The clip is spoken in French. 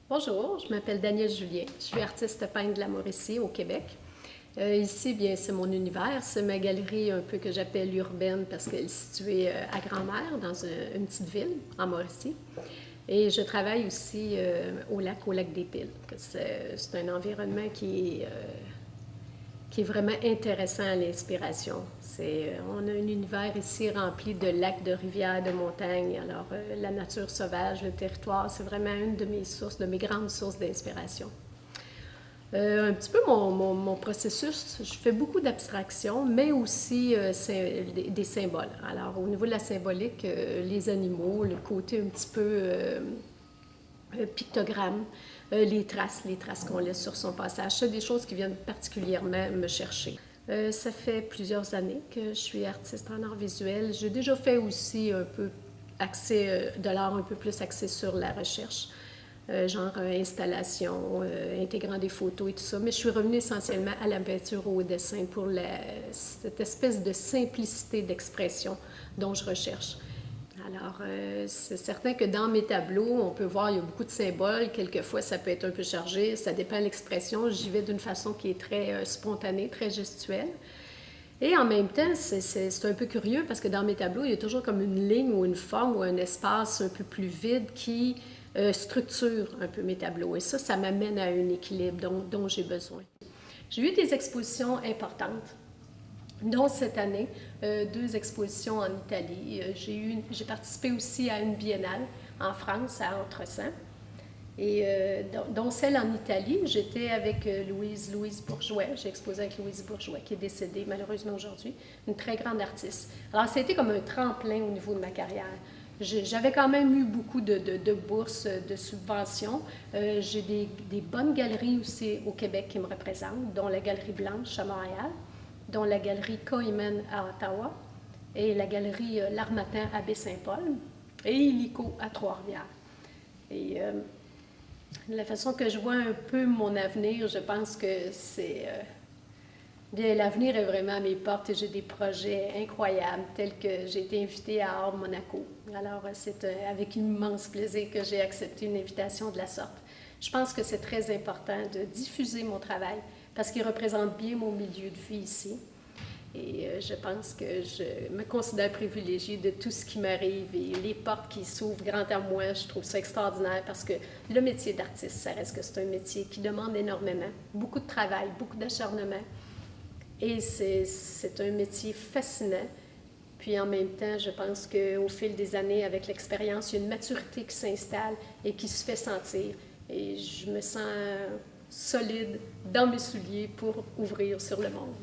Bonjour, je m'appelle Danielle Julien. Je suis artiste peintre de la Mauricie, au Québec. Ici, bien, c'est mon univers. C'est ma galerie un peu que j'appelle urbaine parce qu'elle est située à Grand-Mère, dans une petite ville, en Mauricie. Et je travaille aussi au lac des Piles. C'est un environnement qui est vraiment intéressant à l'inspiration. On a un univers ici rempli de lacs, de rivières, de montagnes. Alors, la nature sauvage, le territoire, c'est vraiment une de mes sources, de mes grandes sources d'inspiration. Un petit peu mon processus, je fais beaucoup d'abstraction, mais aussi des symboles. Alors, au niveau de la symbolique, les animaux, le côté un petit peu pictogramme, les traces qu'on laisse sur son passage. C'est des choses qui viennent particulièrement me chercher. Ça fait plusieurs années que je suis artiste en art visuel. J'ai déjà fait aussi un peu de l'art un peu plus axé sur la recherche, genre installation, intégrant des photos et tout ça. Mais je suis revenue essentiellement à la peinture ou au dessin pour cette espèce de simplicité d'expression dont je recherche. Alors, c'est certain que dans mes tableaux, on peut voir, il y a beaucoup de symboles. Quelquefois, ça peut être un peu chargé. Ça dépend de l'expression. J'y vais d'une façon qui est très spontanée, très gestuelle. Et en même temps, c'est un peu curieux parce que dans mes tableaux, il y a toujours comme une ligne ou une forme ou un espace un peu plus vide qui structure un peu mes tableaux. Et ça m'amène à un équilibre dont j'ai besoin. J'ai eu des expositions importantes, dont cette année, deux expositions en Italie. J'ai participé aussi à une biennale en France, à Entresans. Et dont celle en Italie, j'étais avec Louise Bourgeois. J'ai exposé avec Louise Bourgeois, qui est décédée malheureusement aujourd'hui, une très grande artiste. Alors, ça a été comme un tremplin au niveau de ma carrière. J'avais quand même eu beaucoup de bourses, de subventions. J'ai des bonnes galeries aussi au Québec qui me représentent, dont la Galerie Blanche à Montréal, dont la Galerie Coiman à Ottawa et la Galerie L'Harmattan à Baie-Saint-Paul et Illico à Trois-Rivières. Et la façon que je vois un peu mon avenir, je pense que bien, l'avenir est vraiment à mes portes et j'ai des projets incroyables tels que j'ai été invitée à Art Monaco. Alors, c'est avec immense plaisir que j'ai accepté une invitation de la sorte. Je pense que c'est très important de diffuser mon travail parce qu'il représente bien mon milieu de vie ici. Et je pense que je me considère privilégiée de tout ce qui m'arrive et les portes qui s'ouvrent grand à moi. Je trouve ça extraordinaire parce que le métier d'artiste, ça reste que c'est un métier qui demande énormément, beaucoup de travail, beaucoup d'acharnement. Et c'est un métier fascinant. Puis en même temps, je pense qu'au fil des années, avec l'expérience, il y a une maturité qui s'installe et qui se fait sentir. Et je me sens solide dans mes souliers pour ouvrir sur le monde.